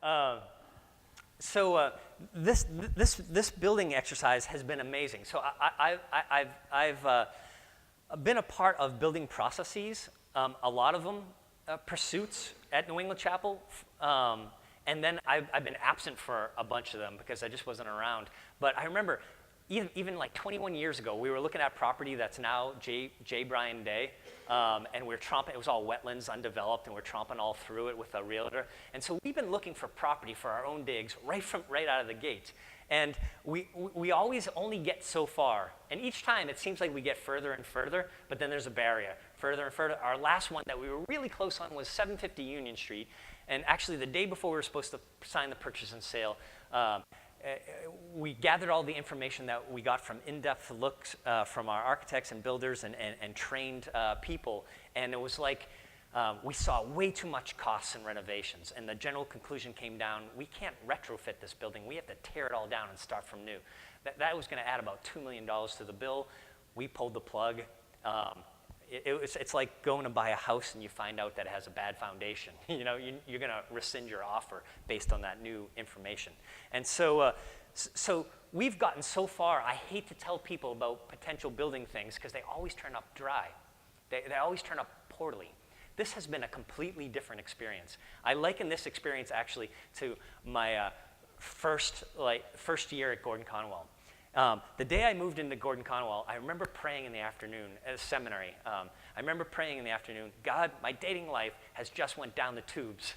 Um, so this building exercise has been amazing. So I've been a part of building processes, a lot of them pursuits at New England Chapel, and then I've been absent for a bunch of them because I just wasn't around. But I remember even like 21 years ago, we were looking at property that's now J. Bryan Day, and we're tromping. It was all wetlands, undeveloped, and we're tromping all through it with a realtor. And so we've been looking for property for our own digs right out of the gate. And we always only get so far. And each time it seems like we get further and further, but then there's a barrier, further and further. Our last one that we were really close on was 750 Union Street. And actually the day before we were supposed to sign the purchase and sale, we gathered all the information that we got from in-depth looks from our architects and builders and trained people. And it was like, we saw way too much costs in renovations, and the general conclusion came down, we can't retrofit this building. We have to tear it all down and start from new. That was going to add about $2 million to the bill. We pulled the plug. It's like going to buy a house and you find out that it has a bad foundation. You know, you're going to rescind your offer based on that new information. And so we've gotten so far. I hate to tell people about potential building things because they always turn up dry. They always turn up poorly. This has been a completely different experience. I liken this experience actually to my first year at Gordon Conwell. The day I moved into Gordon Conwell, I remember praying in the afternoon at a seminary. I remember praying in the afternoon, God, my dating life has just went down the tubes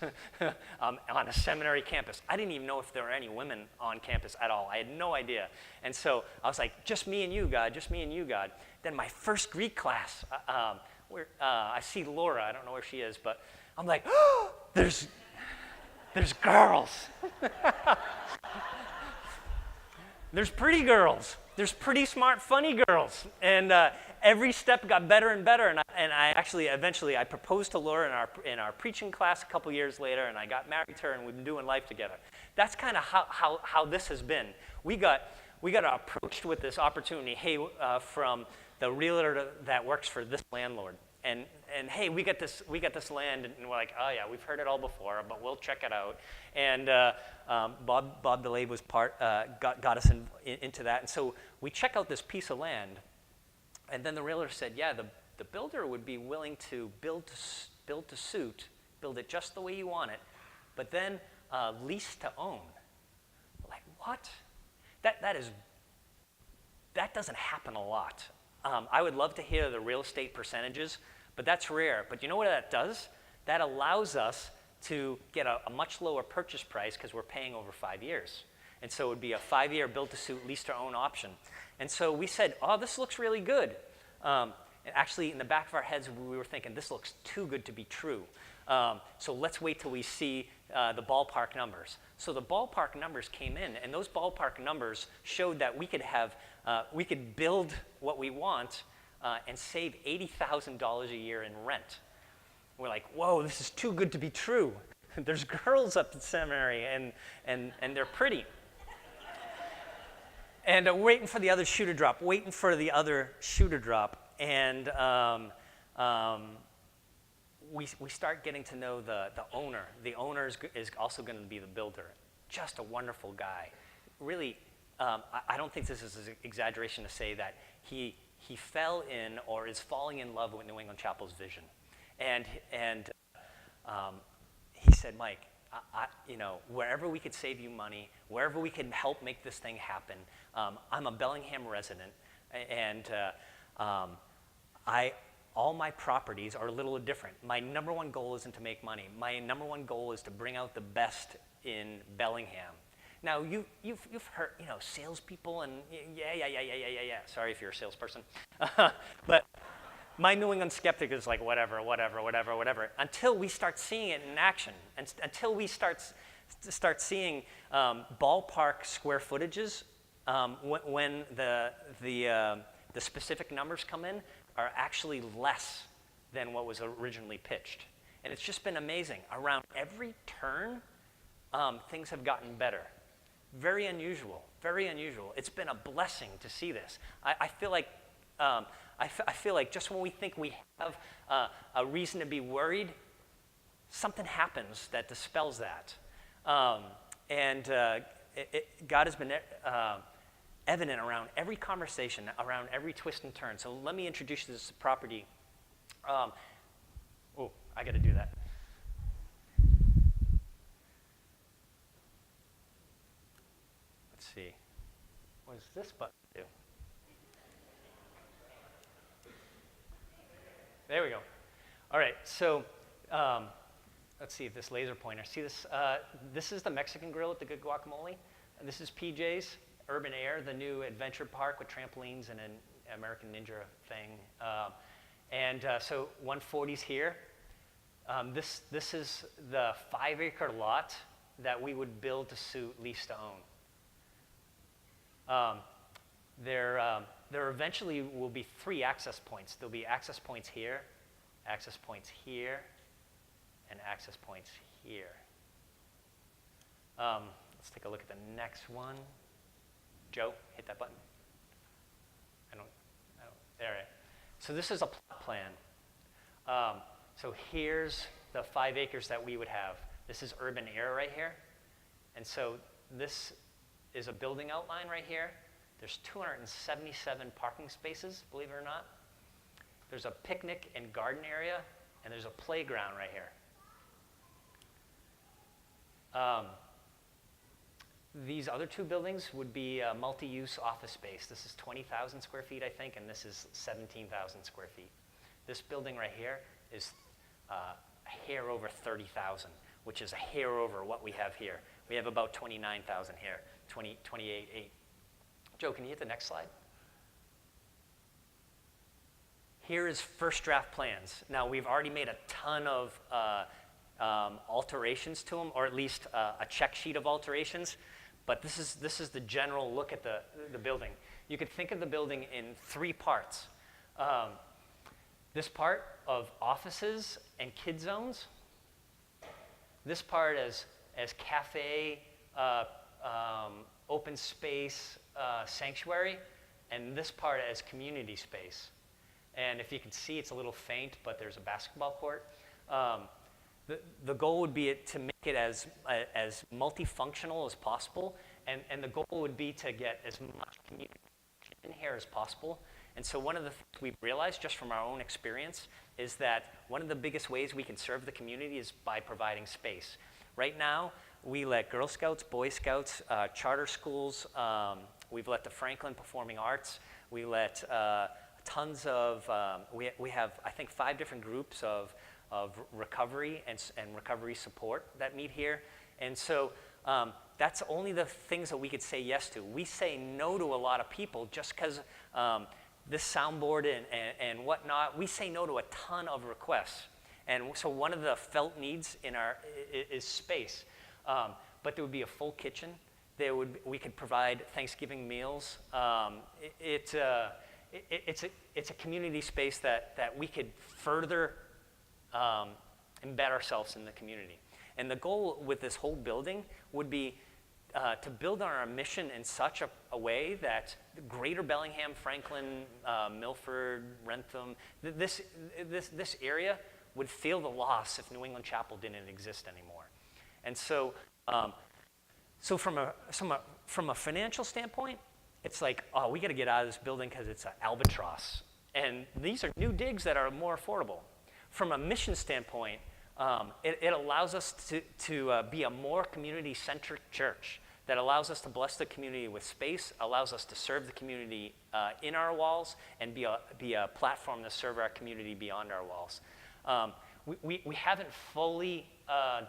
on a seminary campus. I didn't even know if there were any women on campus at all. I had no idea. And so I was like, just me and you, God, just me and you, God. Then my first Greek class, I see Laura, I don't know where she is, but I'm like, oh, there's girls. There's pretty girls. There's pretty smart, funny girls. And every step got better and better. And I actually, eventually, I proposed to Laura in our preaching class a couple years later, and I got married to her, and we've been doing life together. That's kind of how this has been. We got approached with this opportunity, hey, from the realtor that works for this landlord. And hey, we got this land, and we're like, oh yeah, we've heard it all before, but we'll check it out. And Bob DeLay was got us into that, and so we check out this piece of land, and then the realtor said, yeah, the builder would be willing to build to suit, build it just the way you want it, but then lease to own. We're like, what? That doesn't happen a lot. I would love to hear the real estate percentages, but that's rare. But you know what that does? That allows us to get a much lower purchase price because we're paying over 5 years. And so it would be a 5-year build-to-suit, lease-to-own option. And so we said, oh, this looks really good. And actually, in the back of our heads, we were thinking, this looks too good to be true. So let's wait till we see the ballpark numbers. So the ballpark numbers came in, and those ballpark numbers showed that we could build what we want and save $80,000 a year in rent. We're like, whoa, this is too good to be true. There's girls up at seminary, and they're pretty. And waiting for the other shoe to drop, and we start getting to know the owner. The owner is also going to be the builder. Just a wonderful guy. Really, I don't think this is an exaggeration to say that he fell in or is falling in love with New England Chapel's vision. And he said, Mike, wherever we could save you money, wherever we can help make this thing happen, I'm a Bellingham resident, and all my properties are a little different. My number one goal isn't to make money. My number one goal is to bring out the best in Bellingham. Now, you've heard, salespeople and yeah. Sorry if you're a salesperson. But my New England skeptic is like, whatever. Until we start seeing it in action, and until we start seeing ballpark square footages, when the specific numbers come in, are actually less than what was originally pitched. And it's just been amazing. Around every turn, things have gotten better. Very unusual, very unusual. It's been a blessing to see this. I feel like just when we think we have a reason to be worried, something happens that dispels that. Um, and God has been evident around every conversation, around every twist and turn. So let me introduce you to this property. Oh, I got to do that. Let's see. What does this button do? There we go. All right, so let's see if this laser pointer. See this? This is the Mexican Grill with the good guacamole. And this is PJ's Urban Air, the new adventure park with trampolines and an American Ninja thing. So 140's here. This is the 5-acre lot that we would build to suit lease to own. There eventually will be 3 access points. There'll be access points here, and access points here. Let's take a look at the next one. Joe, hit that button. There. So this is a plot plan. So here's the 5 acres that we would have. This is Urban Air right here. And so this is a building outline right here. There's 277 parking spaces, believe it or not. There's a picnic and garden area, and there's a playground right here. These other 2 buildings would be multi-use office space. This is 20,000 square feet, I think, and this is 17,000 square feet. This building right here is a hair over 30,000, which is a hair over what we have here. We have about 29,000 here, 28.8. Joe, can you hit the next slide? Here is first draft plans. Now, we've already made a ton of alterations to them, or at least a check sheet of alterations. But this is the general look at the building. You could think of the building in 3 parts. This part of offices and kid zones. This part as cafe, open space, sanctuary, and this part as community space. And if you can see, it's a little faint, but there's a basketball court. The goal would be to make it as multifunctional as possible, and the goal would be to get as much community in here as possible. And so one of the things we've realized just from our own experience is that one of the biggest ways we can serve the community is by providing space. Right now, we let Girl Scouts, Boy Scouts, charter schools, we've let the Franklin Performing Arts, we let tons of, we have, I think, 5 different groups of recovery and recovery support that meet here. And so that's only the things that we could say yes to. We say no to a lot of people just because this soundboard and whatnot, we say no to a ton of requests. And so one of the felt needs in is space. But there would be a full kitchen. We could provide Thanksgiving meals. It's a community space that we could further embed ourselves in the community. And the goal with this whole building would be to build on our mission in such a way that the greater Bellingham, Franklin, Milford, Wrentham, this area would feel the loss if New England Chapel didn't exist anymore. And so, from a financial standpoint, it's like, oh, we got to get out of this building because it's an albatross. And these are new digs that are more affordable. From a mission standpoint, it allows us to be a more community-centric church that allows us to bless the community with space, allows us to serve the community in our walls, and be a platform to serve our community beyond our walls. We haven't fully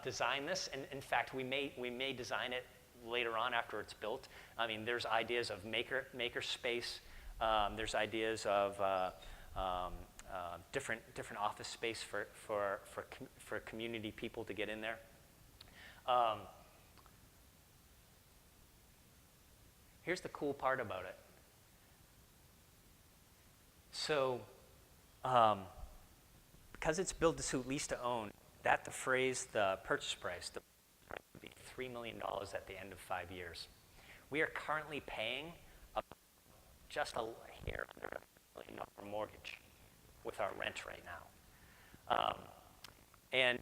designed this, and in fact, we may design it later on after it's built. I mean, there's ideas of maker space. There's ideas of different office space for community people to get in there. Here's the cool part about it. So, because it's built to suit lease to own, that defrays the purchase price. The price would be $3 million at the end of 5 years. We are currently paying just a hair under $1 million mortgage with our rent right now. And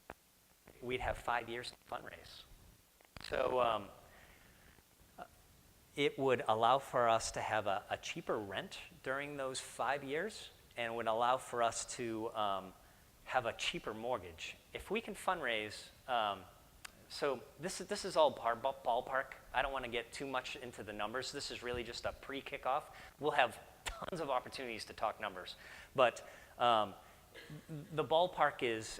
we'd have 5 years to fundraise. So it would allow for us to have a cheaper rent during those 5 years, and it would allow for us to have a cheaper mortgage. If we can fundraise, so this is all ballpark. I don't want to get too much into the numbers. This is really just a pre-kickoff. We'll have tons of opportunities to talk numbers. But the ballpark is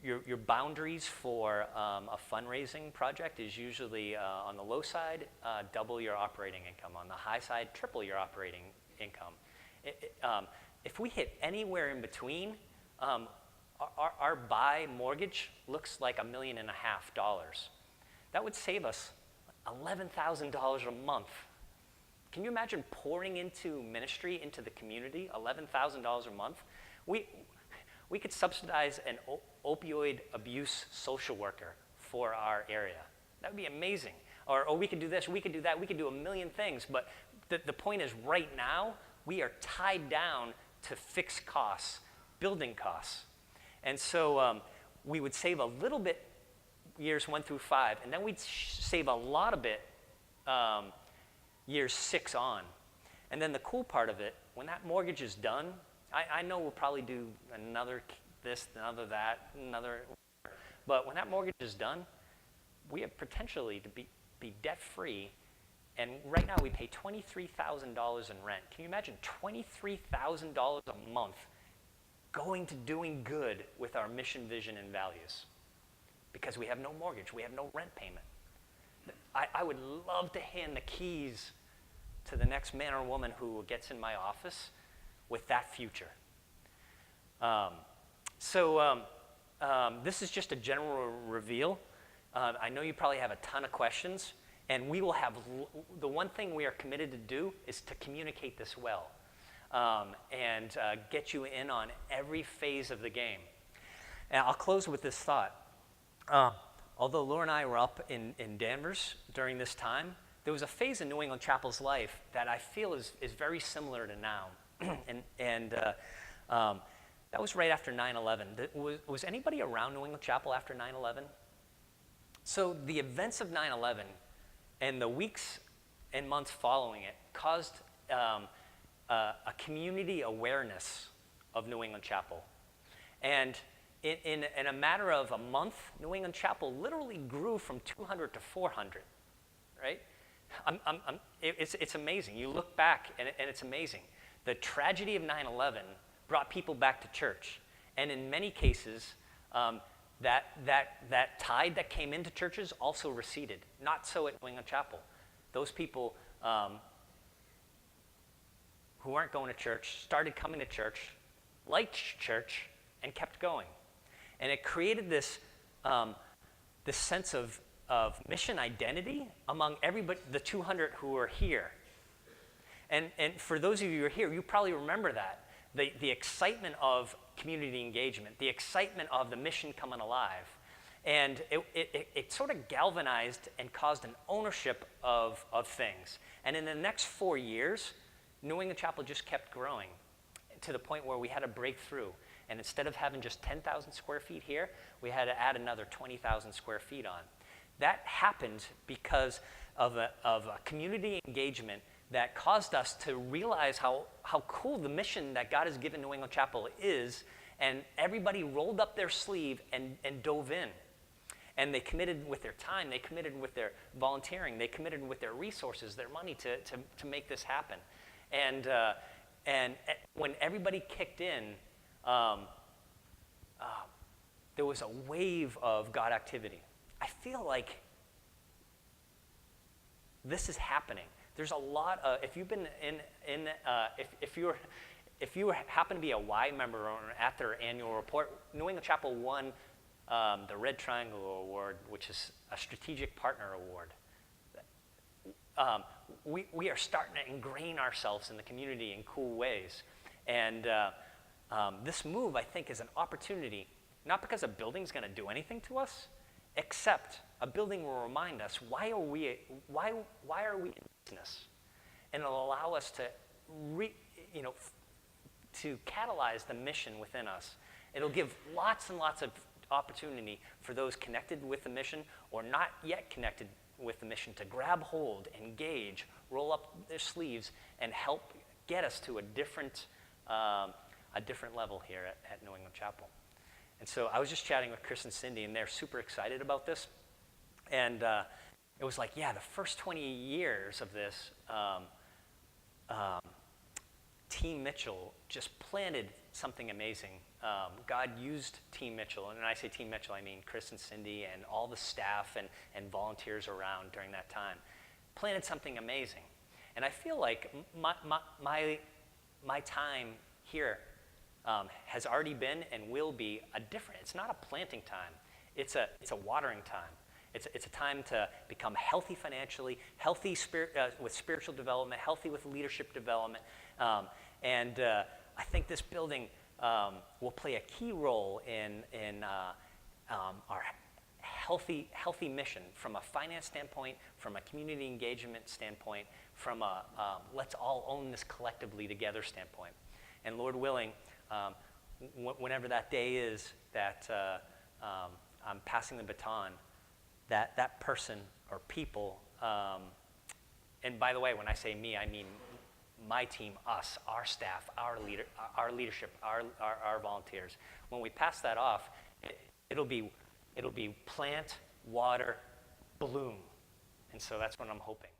your boundaries for a fundraising project is usually on the low side, double your operating income. On the high side, triple your operating income. If we hit anywhere in between, our buy mortgage looks like $1.5 million. That would save us $11,000 a month. Can you imagine pouring into ministry, into the community, $11,000 a month? We could subsidize an opioid abuse social worker for our area. That would be amazing. Or we could do this, we could do that, we could do a million things. But the point is, right now, we are tied down to fixed costs, building costs. And so we would save a little bit years 1 through 5, and then we'd save a lot of it years 6 on. And then the cool part of it, when that mortgage is done, I know we'll probably do another this, another that, another, but when that mortgage is done, we have potentially to be debt-free, and right now we pay $23,000 in rent. Can you imagine $23,000 a month going to doing good with our mission, vision, and values? Because we have no mortgage, we have no rent payment. I would love to hand the keys to the next man or woman who gets in my office with that future. This is just a general reveal. I know you probably have a ton of questions, and we will have, the one thing we are committed to do is to communicate this well and get you in on every phase of the game. And I'll close with this thought. Although Laura and I were up in Danvers during this time, there was a phase in New England Chapel's life that I feel is very similar to now. That was right after 9/11. Was anybody around New England Chapel after 9/11? So the events of 9/11 and the weeks and months following it caused a community awareness of New England Chapel. And in a matter of a month, New England Chapel literally grew from 200 to 400, right? It's amazing. You look back and it's amazing. The tragedy of 9/11 brought people back to church. And in many cases, that tide that came into churches also receded. Not so at New England Chapel. Those people who weren't going to church started coming to church, liked church, and kept going. And it created this sense of mission identity among everybody, the 200 who were here. And for those of you who are here, you probably remember that. The excitement of community engagement, the excitement of the mission coming alive. And it sort of galvanized and caused an ownership of things. And in the next 4 years, New England Chapel just kept growing to the point where we had a breakthrough. And instead of having just 10,000 square feet here, we had to add another 20,000 square feet on. That happened because of a community engagement that caused us to realize how cool the mission that God has given New England Chapel is, and everybody rolled up their sleeve and dove in. And they committed with their time, they committed with their volunteering, they committed with their resources, their money to make this happen. And when everybody kicked in, there was a wave of God activity. I feel like this is happening. There's a lot of, if you've been if you happen to be a Y member or at their annual report, New England Chapel won the Red Triangle Award, which is a strategic partner award. We are starting to ingrain ourselves in the community in cool ways. And this move, I think, is an opportunity, not because a building's going to do anything to us, except a building will remind us why are we in business, and it'll allow us to to catalyze the mission within us. It'll give lots and lots of opportunity for those connected with the mission or not yet connected with the mission to grab hold, engage, roll up their sleeves, and help get us to a different level here at New England Chapel. And so I was just chatting with Chris and Cindy, and they're super excited about this. And it was like, yeah, the first 20 years of this, Team Mitchell just planted something amazing. God used Team Mitchell, and when I say Team Mitchell, I mean Chris and Cindy and all the staff and volunteers around during that time. Planted something amazing. And I feel like my time here has already been and will be it's not a planting time, it's a watering time. It's a time to become healthy financially, healthy with spiritual development, healthy with leadership development. And I think this building will play a key role in our healthy mission from a finance standpoint, from a community engagement standpoint, from a let's all own this collectively together standpoint. And Lord willing, whenever that day is that I'm passing the baton, that person or people, and by the way, when I say me, I mean my team, us, our staff, our leadership, our volunteers. When we pass that off, it'll be plant, water, bloom. And so that's what I'm hoping.